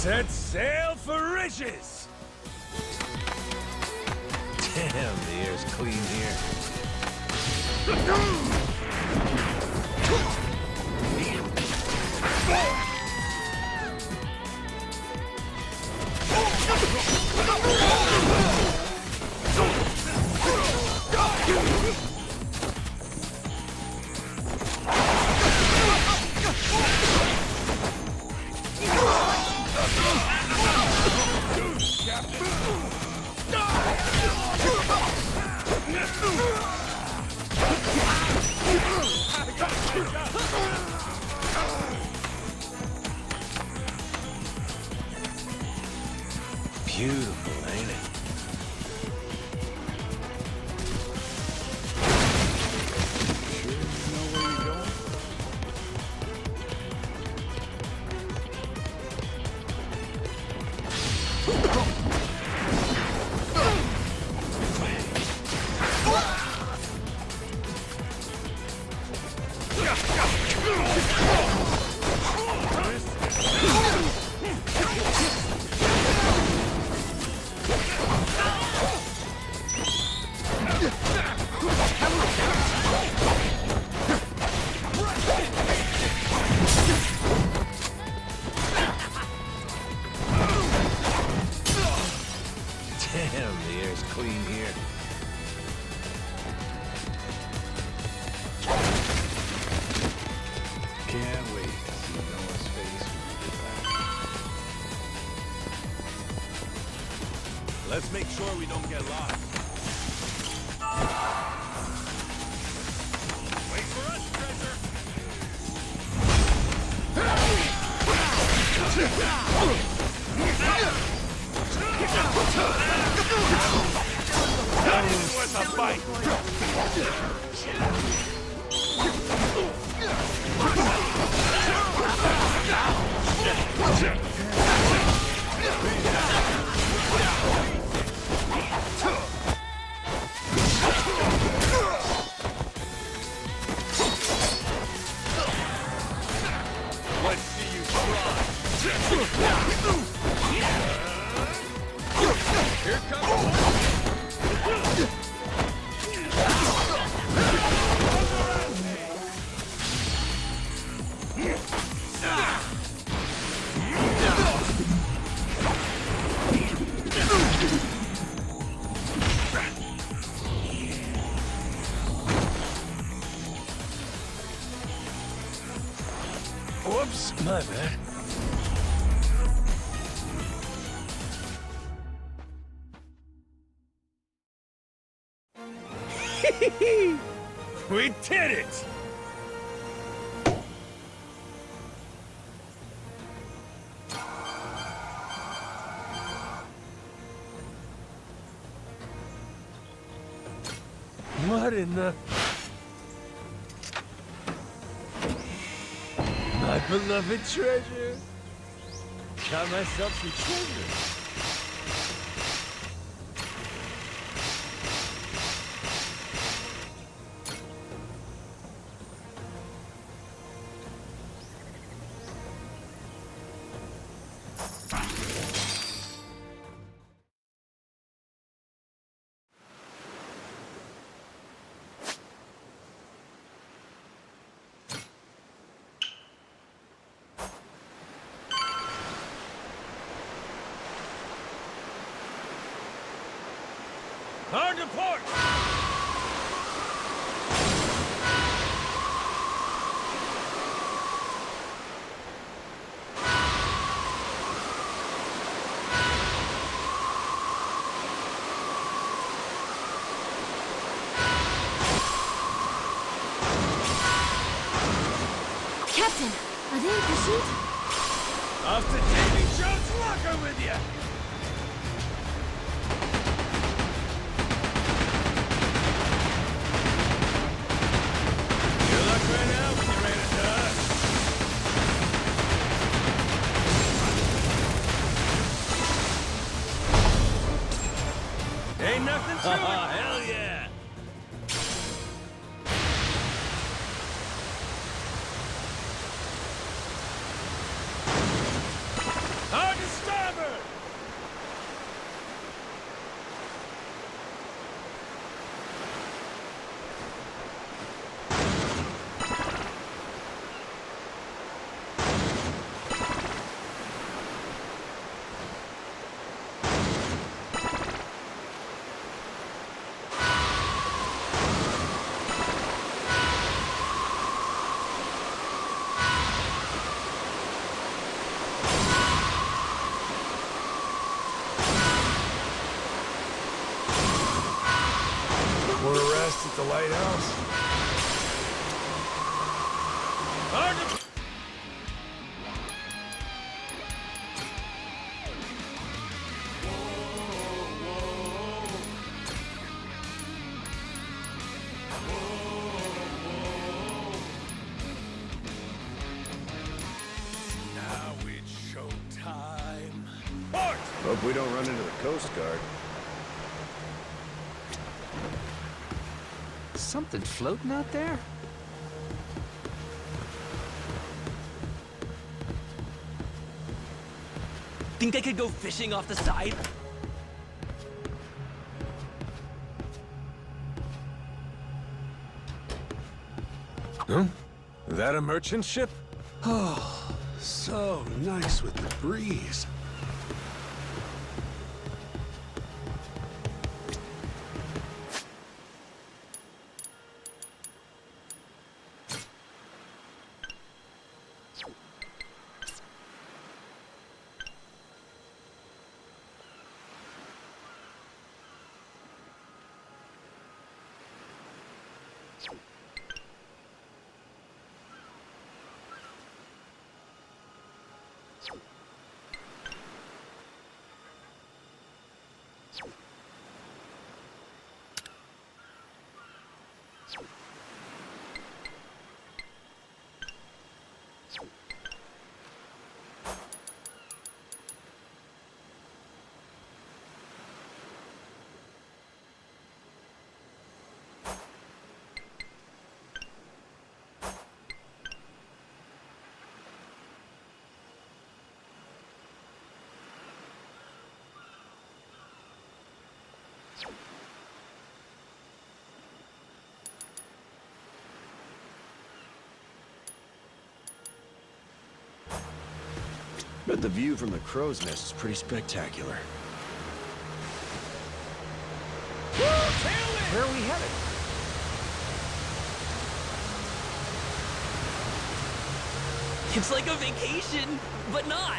Set sail for riches! Damn, the air's clean here. Beautiful, ain't it? Sure you know where you're going? Damn, the air's clean here. Can't wait to see Noah's face when we get back. Let's make sure we don't get lost. Wait for us, treasure! That was worth a fight! Let's see you try! Here comes one! Whoops, my bad. We did it! What in the... My beloved treasure! Got myself some treasure! Hard to port! Captain, are they in pursuit? Off to Davy Jones' locker with you! Good luck right now when you ran into us. Ain't nothing to it. Hell yeah! Hard to the lighthouse? Hard to... Now it's showtime. Port! Hope we don't run into the Coast Guard. Something floating out there? Think I could go fishing off the side? Huh? That a merchant ship? Oh, so nice with the breeze. But the view from the crow's nest is pretty spectacular. Where are we headed? It's like a vacation, but not.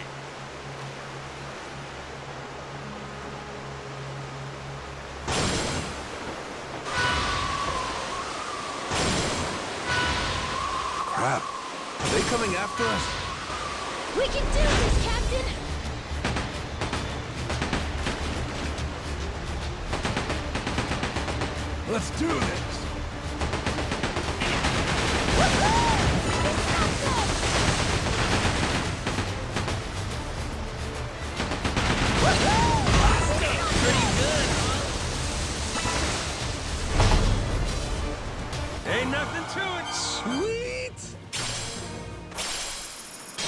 Crap. Are they coming after us? We can do this, Captain! Let's do this! Pretty good, Ain't nothing to it! Sweet!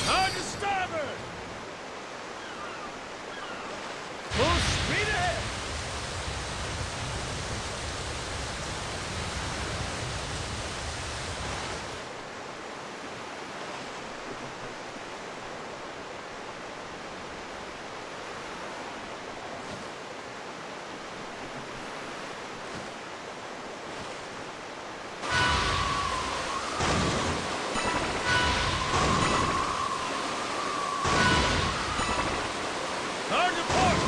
Hard to starboard! Full speed ahead! Hard to port!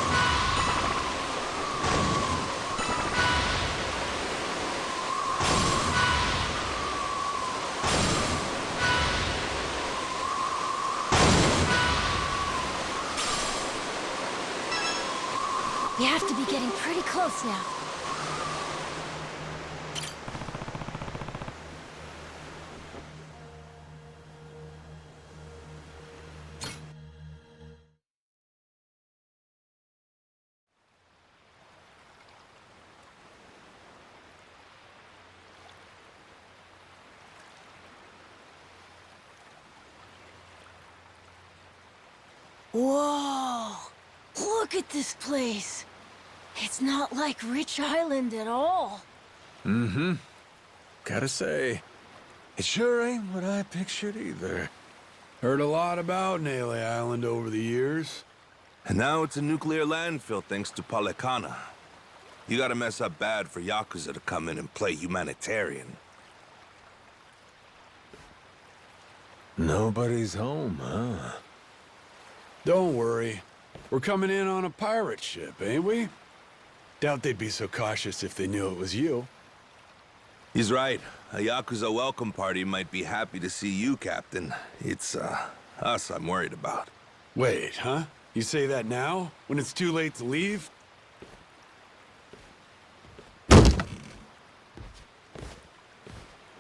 We have to be getting pretty close now. Whoa! Look at this place! It's not like Rich Island at all. Mm-hmm. Gotta say, it sure ain't what I pictured either. Heard a lot about Naily Island over the years. And now it's a nuclear landfill thanks to Policana. You gotta mess up bad for Yakuza to come in and play humanitarian. Nobody's home, huh? Don't worry. We're coming in on a pirate ship, ain't we? Doubt they'd be so cautious if they knew it was you. He's right. A Yakuza welcome party might be happy to see you, Captain. It's, us I'm worried about. Wait, huh? You say that now? When it's too late to leave?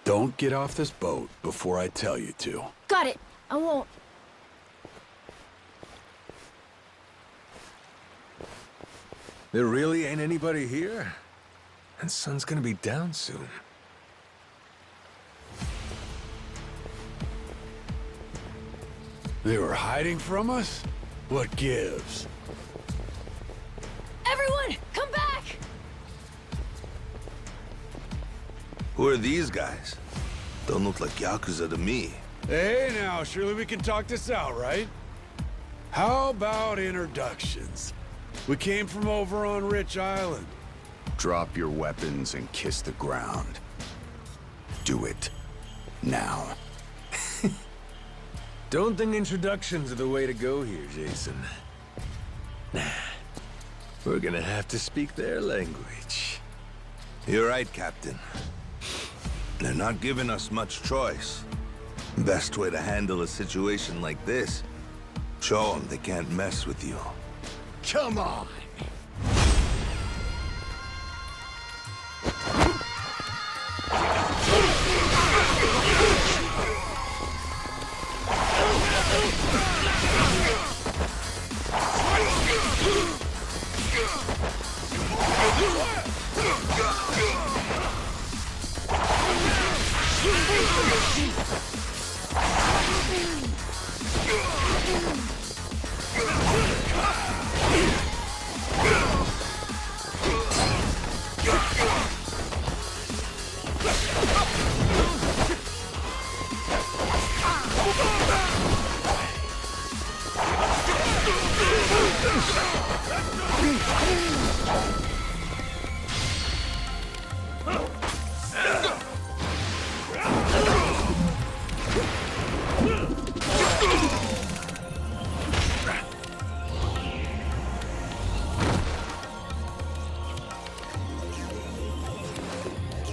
Don't get off this boat before I tell you to. Got it. I won't. There really ain't anybody here? And sun's gonna be down soon. They were hiding from us? What gives? Everyone, come back! Who are these guys? Don't look like Yakuza to me. Hey now, surely we can talk this out, right? How about introductions? We came from over on Rich Island. Drop your weapons and kiss the ground. Do it. Now. Don't think introductions are the way to go here, Jason. Nah. We're gonna have to speak their language. You're right, Captain. They're not giving us much choice. Best way to handle a situation like this, show them they can't mess with you. Come on!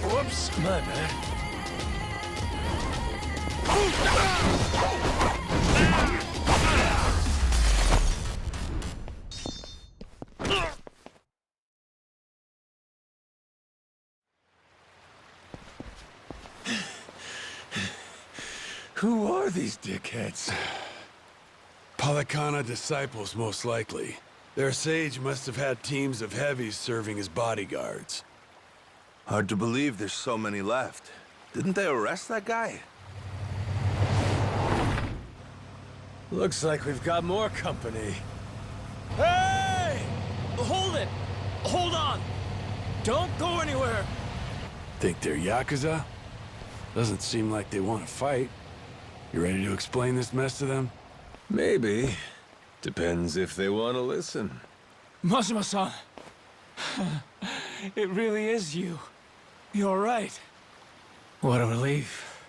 Whoops, my bad. Who are these dickheads? Palikana disciples, most likely. Their sage must have had teams of heavies serving as bodyguards. Hard to believe there's so many left. Didn't they arrest that guy? Looks like we've got more company. Hey! Hold it! Hold on! Don't go anywhere! Think they're Yakuza? Doesn't seem like they want to fight. You ready to explain this mess to them? Maybe. Depends if they want to listen. Majima-san! It really is you. You're right. What a relief.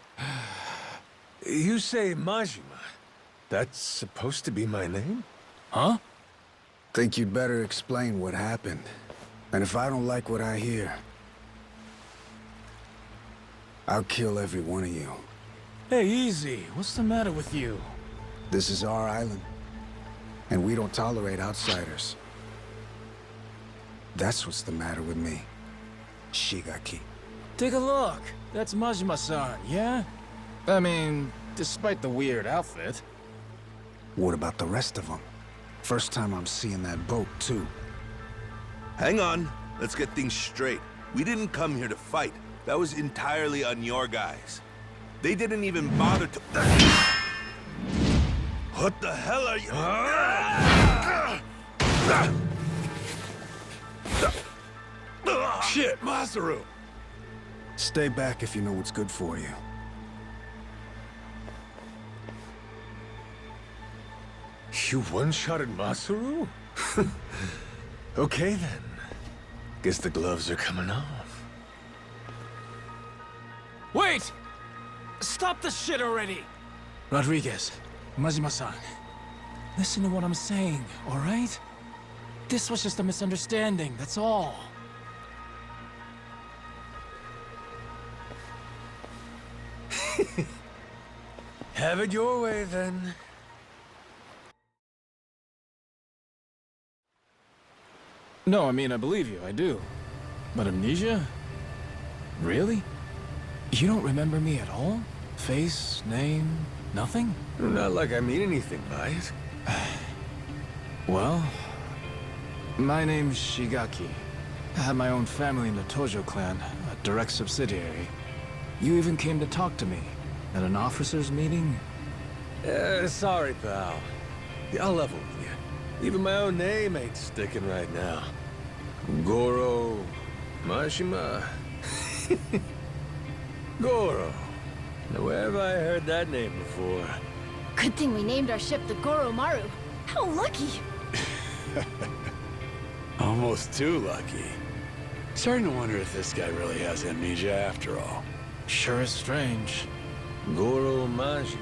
You say Majima. That's supposed to be my name? Huh? Think you'd better explain what happened. And if I don't like what I hear, I'll kill every one of you. Hey, easy. What's the matter with you? This is our island, and we don't tolerate outsiders. That's what's the matter with me, Shigaki. Take a look. That's Majima-san, yeah? I mean, despite the weird outfit. What about the rest of them? First time I'm seeing that boat, too. Hang on. Let's get things straight. We didn't come here to fight. That was entirely on your guys. They didn't even bother to... What the hell are you... Shit, Masaru! Stay back if you know what's good for you. You one-shotted Masaru? Okay then. Guess the gloves are coming off. Wait! Stop the shit already! Rodriguez, Majima-san, listen to what I'm saying, all right? This was just a misunderstanding, that's all. Have it your way, then. No, I mean, I believe you, I do. But amnesia? Really? You don't remember me at all? Face, name, nothing? Not like I mean anything by it. Well, my name's Shigaki. I had my own family in the Tojo clan, a direct subsidiary. You even came to talk to me at an officers' meeting? Sorry, pal. I'll level with you. Even my own name ain't sticking right now. Goro... Mashima? Goro. Now, where have I heard that name before? Good thing we named our ship the Goromaru. How lucky! Almost too lucky. Starting to wonder if this guy really has amnesia after all. Sure is strange. Goro Majima.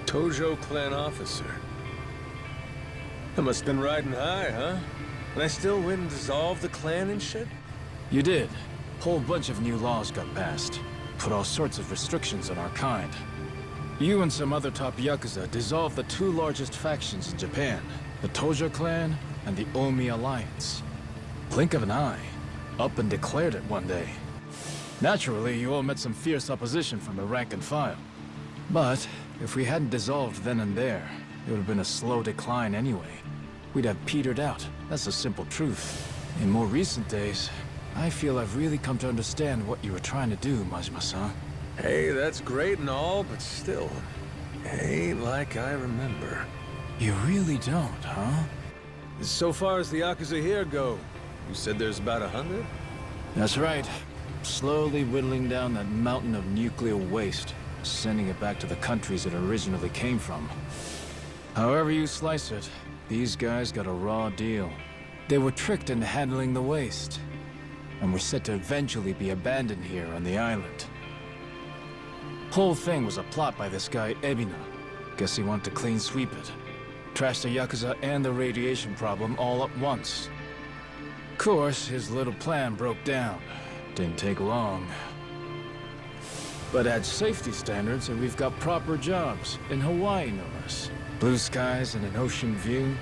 Tojo clan officer. I must have been riding high, huh? And I still win and dissolve the clan and shit? You did. Whole bunch of new laws got passed. Put all sorts of restrictions on our kind. You and some other top Yakuza dissolved the two largest factions in Japan, the Tojo clan and the Omi Alliance. Blink of an eye, up and declared it one day. Naturally, you all met some fierce opposition from the rank and file. But if we hadn't dissolved then and there, it would have been a slow decline anyway. We'd have petered out, that's the simple truth. In more recent days, I feel I've really come to understand what you were trying to do, Majima-san. Hey, that's great and all, but still, it ain't like I remember. You really don't, huh? So far as the Yakuza here go, you said there's about 100? That's right. Slowly whittling down that mountain of nuclear waste, sending it back to the countries it originally came from. However you slice it, these guys got a raw deal. They were tricked into handling the waste, and were set to eventually be abandoned here on the island. Whole thing was a plot by this guy, Ebina. Guess he wanted to clean sweep it. Trash the Yakuza and the radiation problem all at once. Of course, his little plan broke down. Didn't take long. But add safety standards and we've got proper jobs, in Hawaii no less. Blue skies and an ocean view.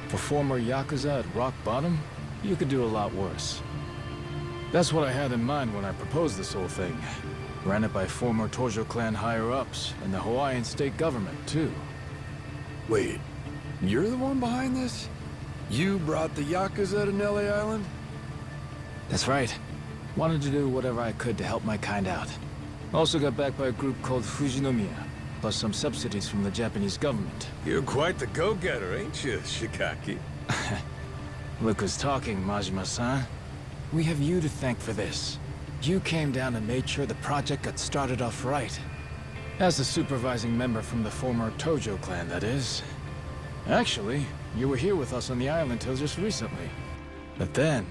For former Yakuza at rock bottom, you could do a lot worse. That's what I had in mind when I proposed this whole thing. Ran it by former Tojo clan higher-ups, and the Hawaiian state government, too. Wait, you're the one behind this? You brought the Yakuza to Nelly Island? That's right. Wanted to do whatever I could to help my kind out. Also got backed by a group called Fujinomiya, plus some subsidies from the Japanese government. You're quite the go-getter, ain't you, Shigaki? Look who's talking, Majima-san. We have you to thank for this. You came down and made sure the project got started off right. As the supervising member from the former Tojo clan, that is. Actually, you were here with us on the island till just recently. But then,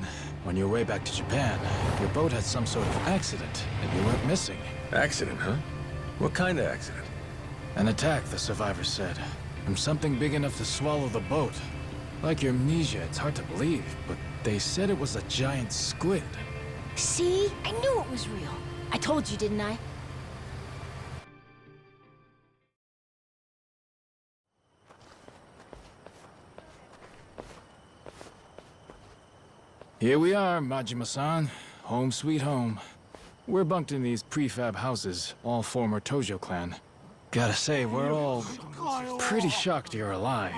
on your way back to Japan, your boat had some sort of accident, and you went missing. Accident, huh? What kind of accident? An attack, the survivors said. From something big enough to swallow the boat. Like your amnesia, it's hard to believe, but they said it was a giant squid. See? I knew it was real. I told you, didn't I? Here we are, Majima-san. Home sweet home. We're bunked in these prefab houses, all former Tojo clan. Gotta say, we're all pretty shocked you're alive.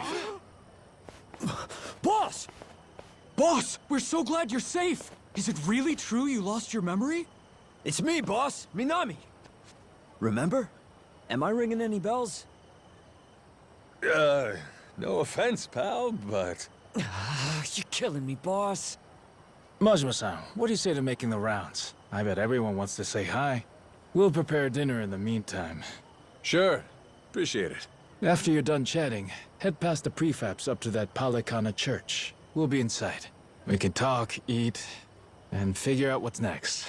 Boss! Boss! We're so glad you're safe! Is it really true you lost your memory? It's me, boss. Minami. Remember? Am I ringing any bells? No offense, pal, but... You're killing me, boss. Majima-san, what do you say to making the rounds? I bet everyone wants to say hi. We'll prepare dinner in the meantime. Sure. Appreciate it. After you're done chatting, head past the prefabs up to that Palikana church. We'll be inside. We can talk, eat, and figure out what's next.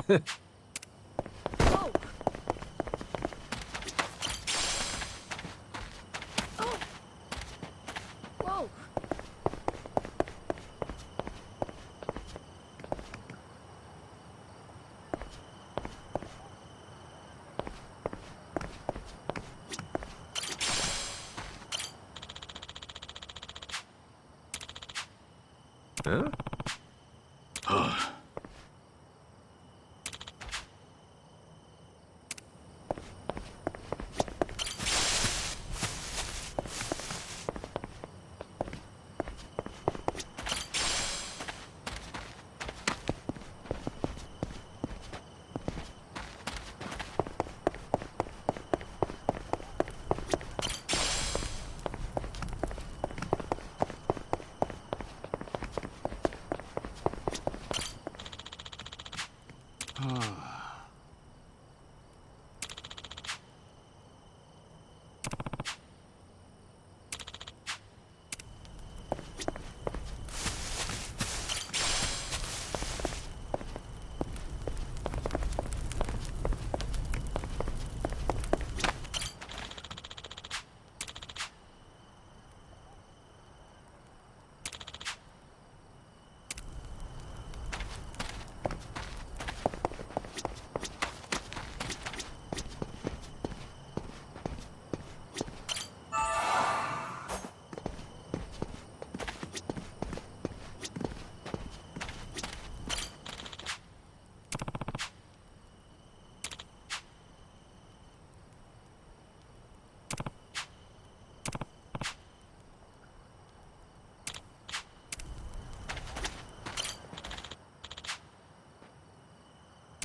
Whoa! Oh! Whoa! Huh?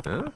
Huh?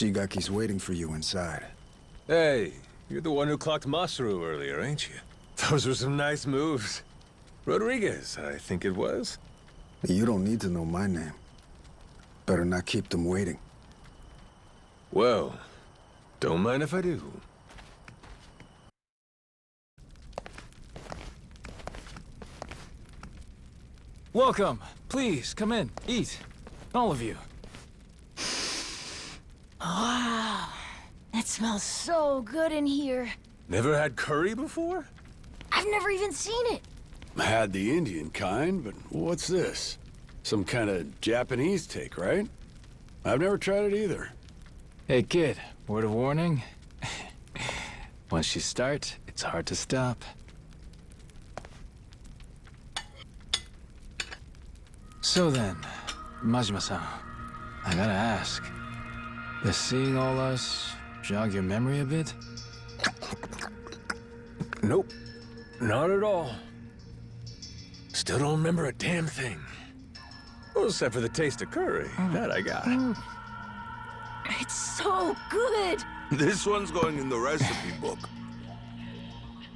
Shigaki's waiting for you inside. Hey, you're the one who clocked Masaru earlier, ain't you? Those were some nice moves. Rodriguez, I think it was. You don't need to know my name. Better not keep them waiting. Well, don't mind if I do. Welcome. Please, come in. Eat. All of you. Wow. It smells so good in here. Never had curry before? I've never even seen it. Had the Indian kind, but what's this? Some kind of Japanese take, right? I've never tried it either. Hey kid, word of warning? Once you start, it's hard to stop. So then, Majima-san, I gotta ask, does seeing all us jog your memory a bit? Nope. Not at all. Still don't remember a damn thing. Well, except for the taste of curry. That I got. It's so good. This one's going in the recipe book.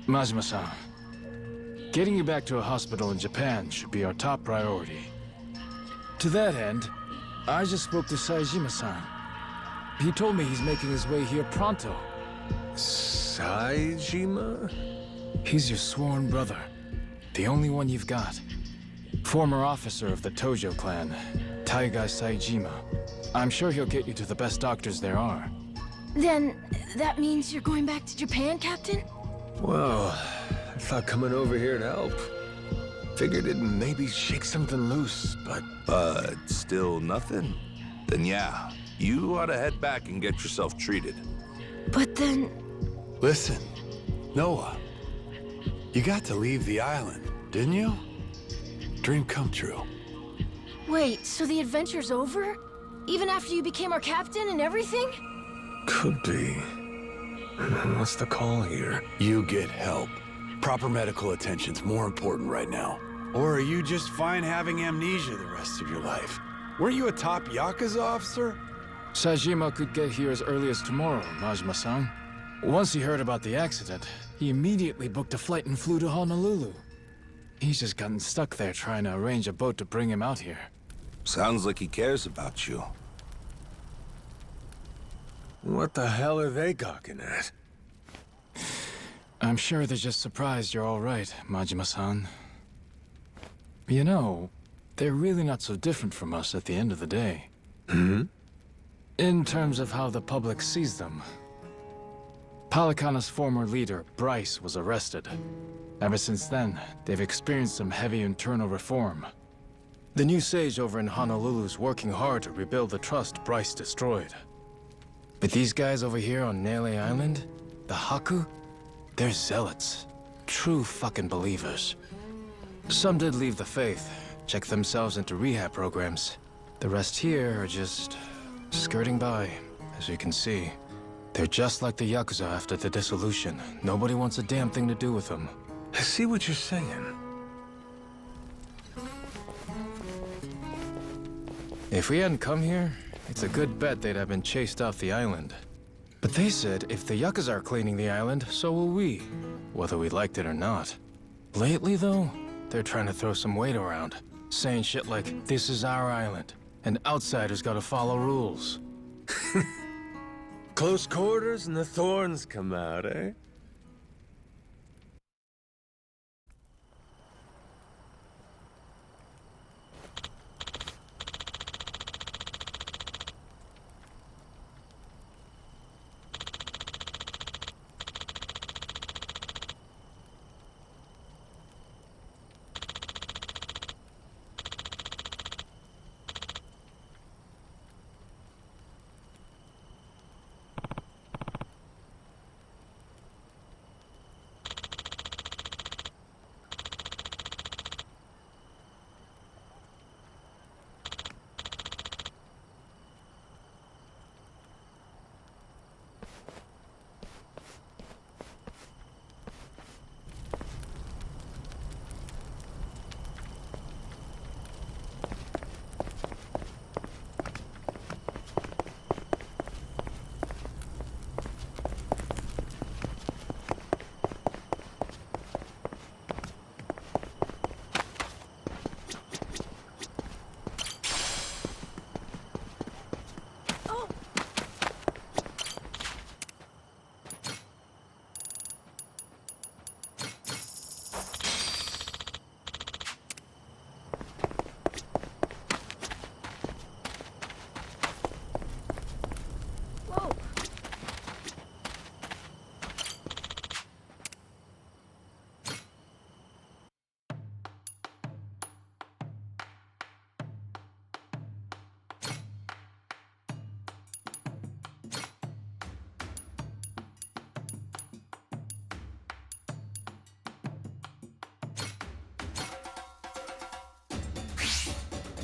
Majima-san, getting you back to a hospital in Japan should be our top priority. To that end, I just spoke to Saejima-san. He told me he's making his way here pronto. Saejima? He's your sworn brother. The only one you've got. Former officer of the Tojo clan, Taiga Saejima. I'm sure he'll get you to the best doctors there are. Then, that means you're going back to Japan, Captain? Well, I thought coming over here to help. Figured it'd maybe shake something loose, but... Still nothing? Then yeah, you ought to head back and get yourself treated. But then... Listen, Noah, you got to leave the island, didn't you? Dream come true. Wait, so the adventure's over? Even after you became our captain and everything? Could be. What's the call here? You get help. Proper medical attention's more important right now. Or are you just fine having amnesia the rest of your life? Weren't you a top Yakuza officer? Saejima could get here as early as tomorrow, Majima-san. Once he heard about the accident, he immediately booked a flight and flew to Honolulu. He's just gotten stuck there trying to arrange a boat to bring him out here. Sounds like he cares about you. What the hell are they gawking at? I'm sure they're just surprised you're all right, Majima-san. You know, they're really not so different from us at the end of the day. In terms of how the public sees them. Palikana's former leader, Bryce, was arrested. Ever since then, they've experienced some heavy internal reform. The new sage over in Honolulu's working hard to rebuild the trust Bryce destroyed. But these guys over here on Nele Island, the Haku, they're zealots. True fucking believers. Some did leave the faith, check themselves into rehab programs. The rest here are just skirting by, as you can see. They're just like the Yakuza after the dissolution. Nobody wants a damn thing to do with them. I see what you're saying. If we hadn't come here, it's a good bet they'd have been chased off the island. But they said if the Yakuza are cleaning the island, so will we, whether we liked it or not. Lately, though, they're trying to throw some weight around, saying shit like, this is our island, and outsiders gotta follow rules. Close quarters and the thorns come out, eh?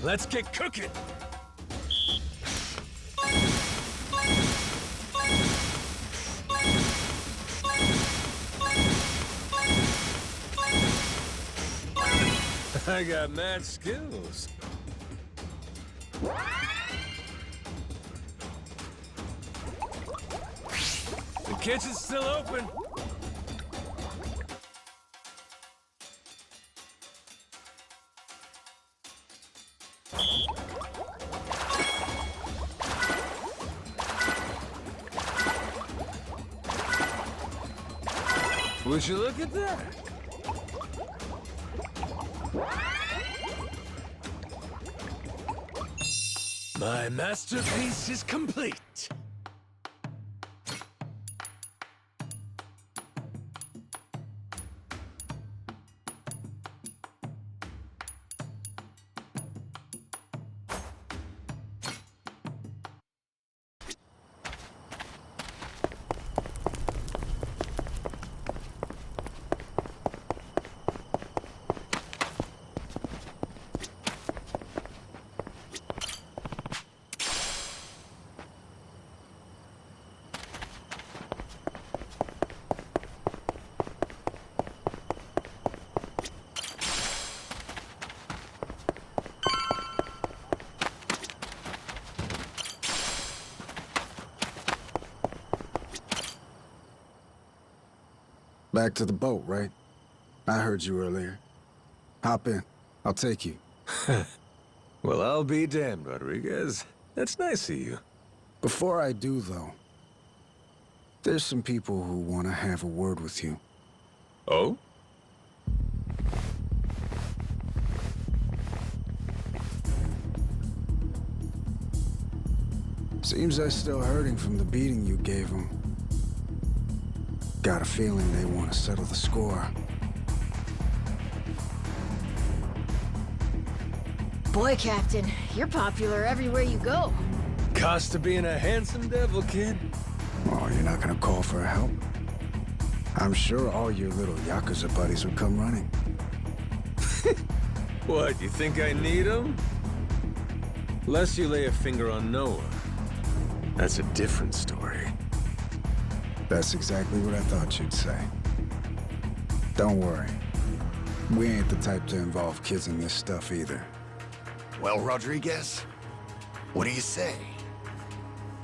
let's get cooking! I got mad skills. The kitchen's still open. Would you look at that? My masterpiece is complete. Back to the boat, right? I heard you earlier. Hop in. I'll take you. Well, I'll be damned, Rodriguez. That's nice of you. Before I do, though, there's some people who want to have a word with you. Oh? Seems they're still hurting from the beating you gave them. Got a feeling they want to settle the score. Boy, Captain, you're popular everywhere you go. Cost of being a handsome devil, kid. Oh, you're not gonna call for help? I'm sure all your little Yakuza buddies would come running. What, you think I need them? Lest you lay a finger on Noah. That's a different story. That's exactly what I thought you'd say. Don't worry. We ain't the type to involve kids in this stuff either. Well, Rodriguez, what do you say?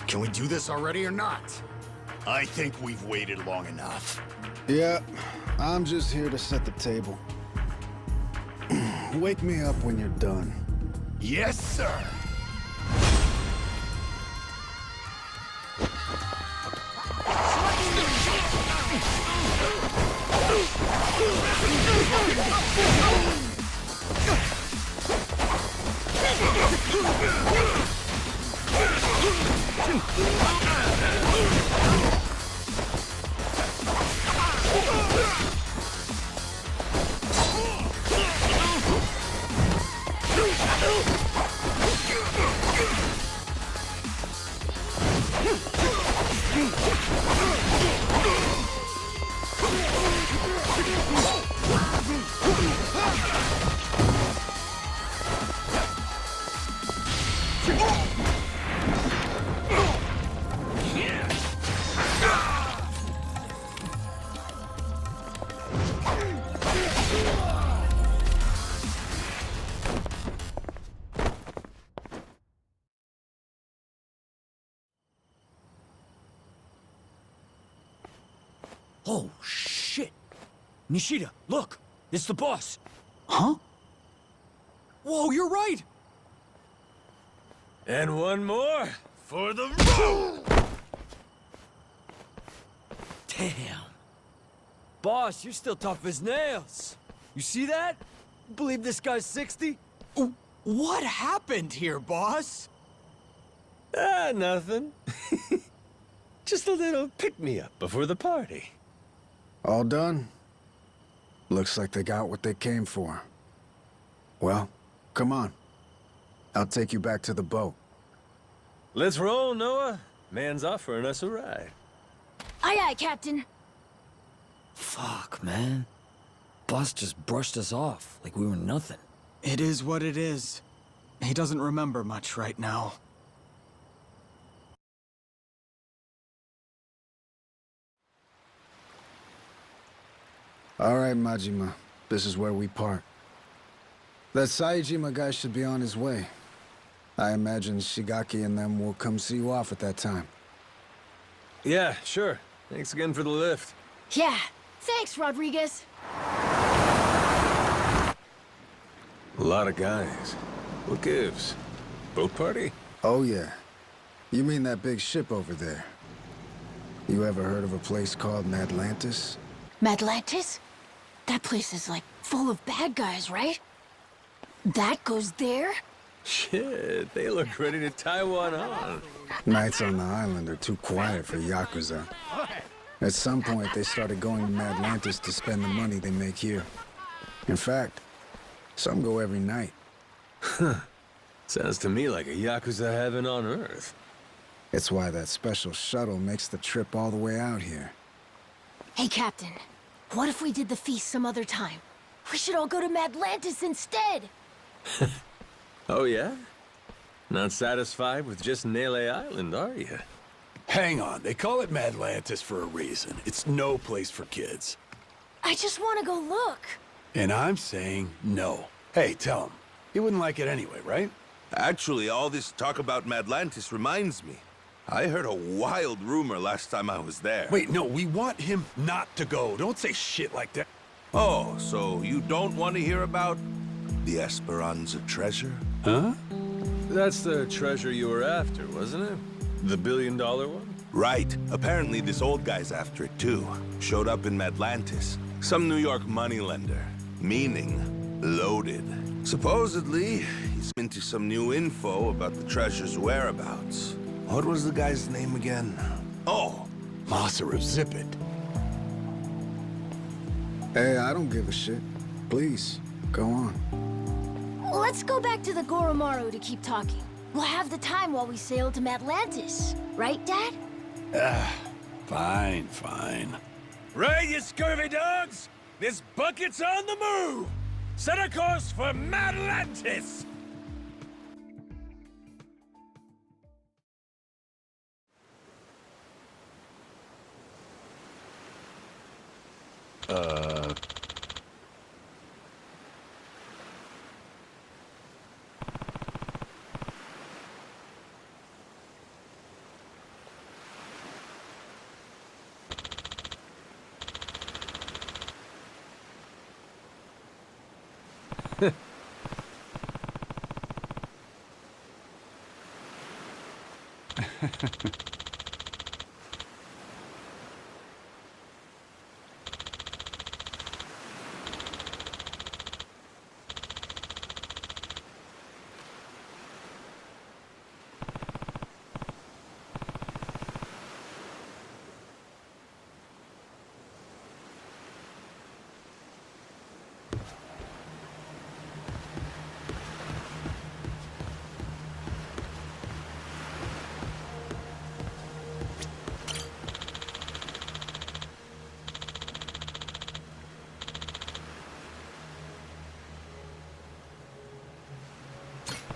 Can we do this already or not? I think we've waited long enough. Yeah, I'm just here to set the table. Wake me up when you're done. Yes, sir. Oh, shit! Nishida, look! It's the boss! Huh? Whoa, you're right! And one more for the road! Damn! Boss, you're still tough as nails! You see that? Believe this guy's 60? What happened here, boss? Ah, nothing. Just a little pick-me-up before the party. All done? Looks like they got what they came for. Well, come on. I'll take you back to the boat. Let's roll, Noah. Man's offering us a ride. Aye, aye, Captain. Fuck, man. Boss just brushed us off like we were nothing. It is what it is. He doesn't remember much right now. All right, Majima. This is where we part. That Saejima guy should be on his way. I imagine Shigaki and them will come see you off at that time. Yeah, sure. Thanks again for the lift. Yeah, thanks, Rodriguez. A lot of guys. What gives? Boat party? Oh, yeah. You mean that big ship over there? You ever heard of a place called Madlantis? Madlantis? That place is like full of bad guys, right? That goes there? Shit, they look ready to tie one on. Nights on the island are too quiet for Yakuza. At some point, they started going to Madlantis to spend the money they make here. In fact, some go every night. Sounds to me like a Yakuza heaven on Earth. It's why that special shuttle makes the trip all the way out here. Hey, Captain. What if we did the feast some other time? We should all go to Madlantis instead! Oh, yeah? Not satisfied with just Nele Island, are you? Hang on, they call it Madlantis for a reason. It's no place for kids. I just want to go look. And I'm saying no. Hey, tell him. He wouldn't like it anyway, right? Actually, all this talk about Madlantis reminds me. I heard a wild rumor last time I was there. Wait, no, we want him not to go. Don't say shit like that. Oh, so you don't want to hear about the Esperanza treasure? Huh? That's the treasure you were after, wasn't it? The $1 billion one? Right. Apparently this old guy's after it too. Showed up in Madlantis. Some New York moneylender. Meaning, loaded. Supposedly, he's into some new info about the treasure's whereabouts. What was the guy's name again? Oh, Masaru Zip It. Hey, I don't give a shit. Please, go on. Let's go back to the Goromaru to keep talking. We'll have the time while we sail to Madlantis. Right, Dad? Fine, fine. Right, you scurvy dogs! This bucket's on the move! Set a course for Madlantis!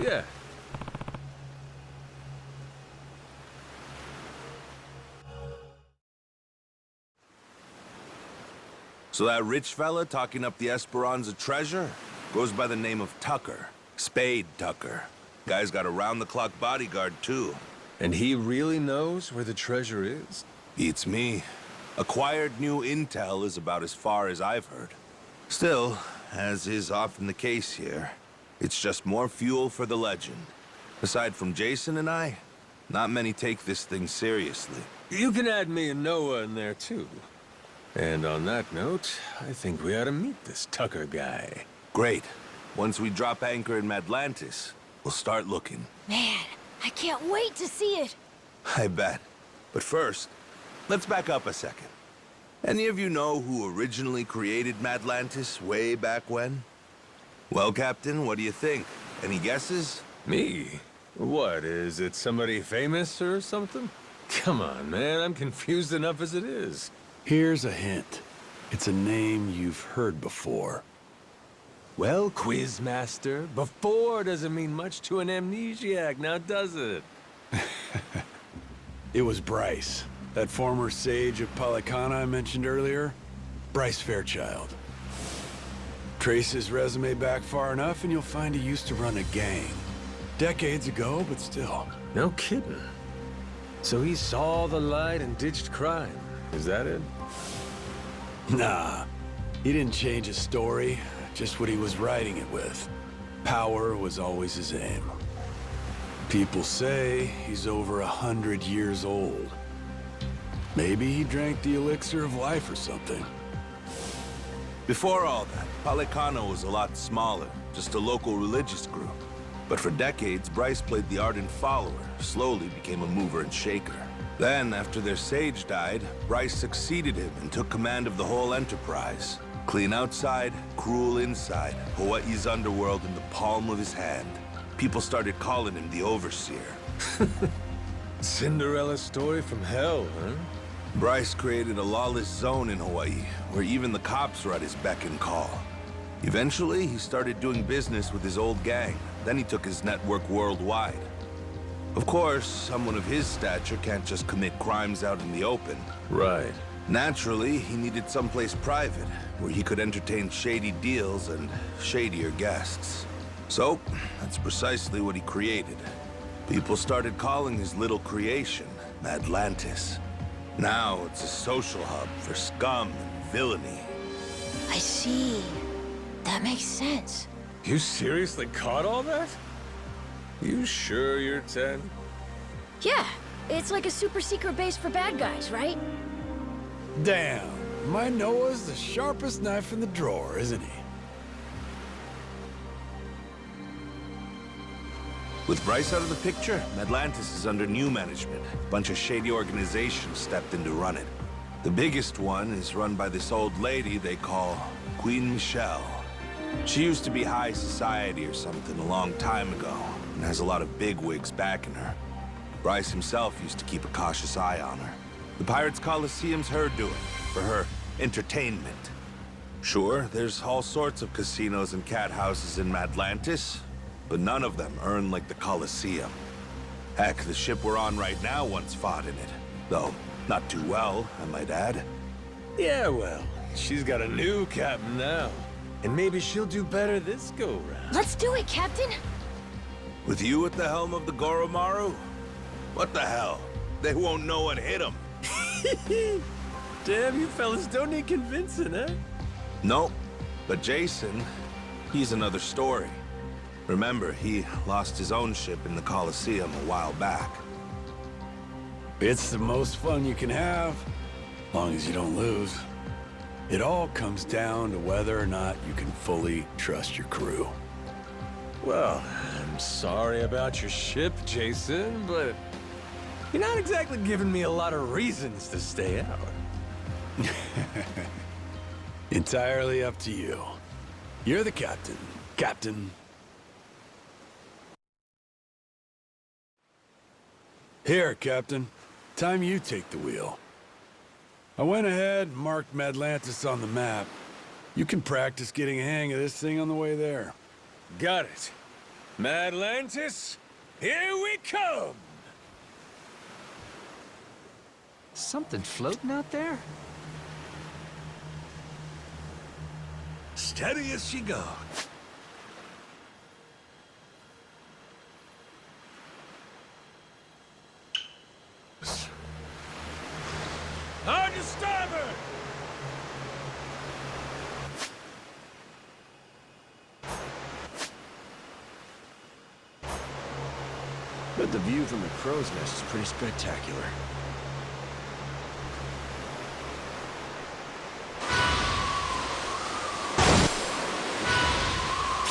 Yeah. so that rich fella talking up the Esperanza treasure goes by the name of Tucker. Spade Tucker. Guy's got a round-the-clock bodyguard, too. And he really knows where the treasure is? Beats me. Acquired new intel is about as far as I've heard. Still, as is often the case here, it's just more fuel for the legend. Aside from Jason and I, not many take this thing seriously. You can add me and Noah in there, too. And on that note, I think we ought to meet this Tucker guy. Great. Once we drop anchor in Madlantis, we'll start looking. Man, I can't wait to see it. I bet. But first, let's back up a second. Any of you know who originally created Madlantis way back when? Well, Captain, what do you think? Any guesses? Me? What, is it somebody famous or something? Come on, man, I'm confused enough as it is. Here's a hint. It's a name you've heard before. Well, Quizmaster, before doesn't mean much to an amnesiac, now does it? It was Bryce, that former sage of Polycana I mentioned earlier. Bryce Fairchild. Trace his resume back far enough and you'll find he used to run a gang. Decades ago, but still. No kidding. So he saw the light and ditched crime. Is that it? Nah, he didn't change his story, just what he was writing it with. Power was always his aim. People say he's over 100 years old. Maybe he drank the elixir of life or something. Before all that, Polycana was a lot smaller, just a local religious group. But for decades, Bryce played the ardent follower, slowly became a mover and shaker. Then, after their sage died, Bryce succeeded him and took command of the whole enterprise. Clean outside, cruel inside, Hawaii's underworld in the palm of his hand. People started calling him the Overseer. Cinderella story from hell, huh? Bryce created a lawless zone in Hawaii, where even the cops were at his beck and call. Eventually, he started doing business with his old gang. Then he took his network worldwide. Of course, someone of his stature can't just commit crimes out in the open. Right. Naturally, he needed someplace private, where he could entertain shady deals and shadier guests. So, that's precisely what he created. People started calling his little creation Atlantis. Now it's a social hub for scum and villainy. I see. That makes sense. You seriously caught all that? You sure you're 10? Yeah, it's like a super secret base for bad guys, right? Damn, my Noah's the sharpest knife in the drawer, isn't he? With Bryce out of the picture, Atlantis is under new management. A bunch of shady organizations stepped in to run it. The biggest one is run by this old lady they call Queen Michelle. She used to be high society or something a long time ago, and has a lot of bigwigs backing her. Bryce himself used to keep a cautious eye on her. The Pirates Coliseum's her doing, for her entertainment. Sure, there's all sorts of casinos and cat houses in Atlantis, but none of them earn like the Coliseum. Heck, the ship we're on right now once fought in it. Though, not too well, I might add. Yeah, well, she's got a new captain now. And maybe she'll do better this go-round. Let's do it, Captain! With you at the helm of the Goromaru? What the hell? They won't know what hit them. Damn, you fellas don't need convincing, eh? Nope. But Jason, he's another story. Remember, he lost his own ship in the Coliseum a while back. It's the most fun you can have, as long as you don't lose. It all comes down to whether or not you can fully trust your crew. Well, I'm sorry about your ship, Jason, but you're not exactly giving me a lot of reasons to stay out. Entirely up to you. You're the captain, Captain. Here, Captain. Time you take the wheel. I went ahead and marked Madlantis on the map. You can practice getting a hang of this thing on the way there. Got it. Madlantis, here we come! Something floating out there? Steady as she goes. On your starboard! But the view from the crow's nest is pretty spectacular.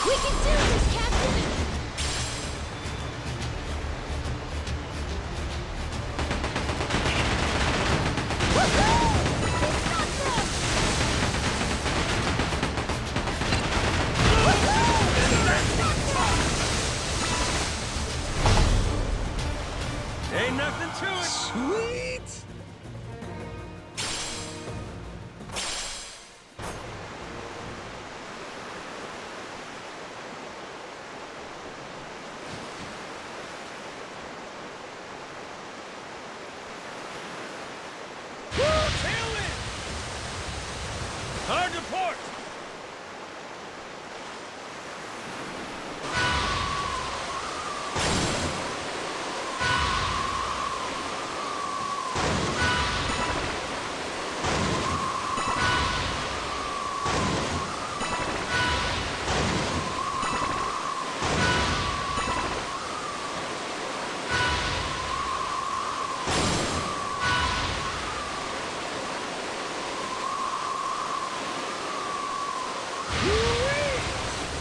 We can do this, Captain! Ain't nothing to it. Sweet! Hard to port!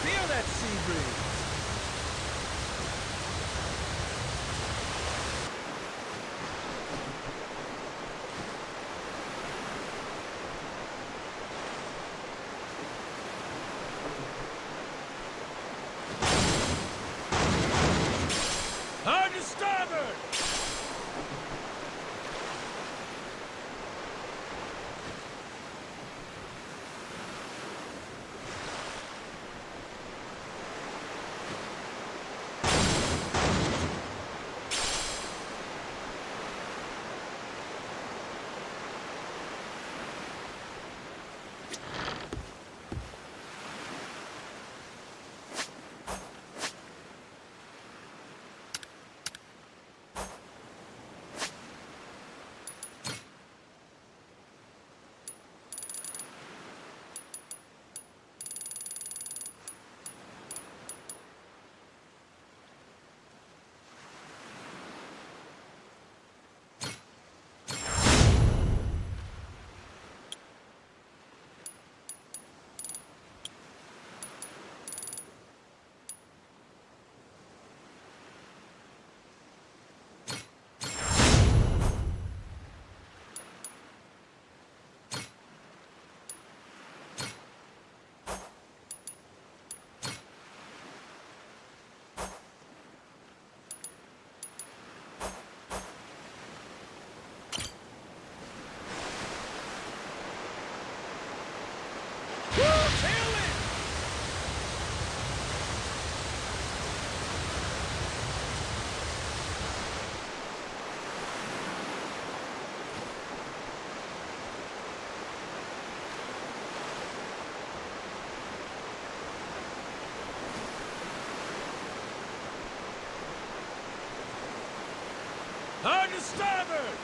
Feel that sea breeze! Hard to starboard! Hard to starboard!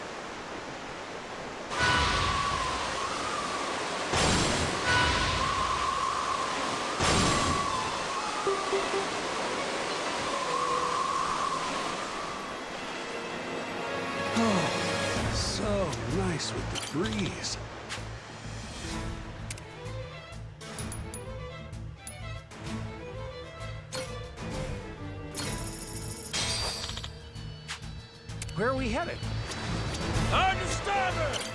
Oh, so nice with the breeze. Where are we headed? Hard to starboard!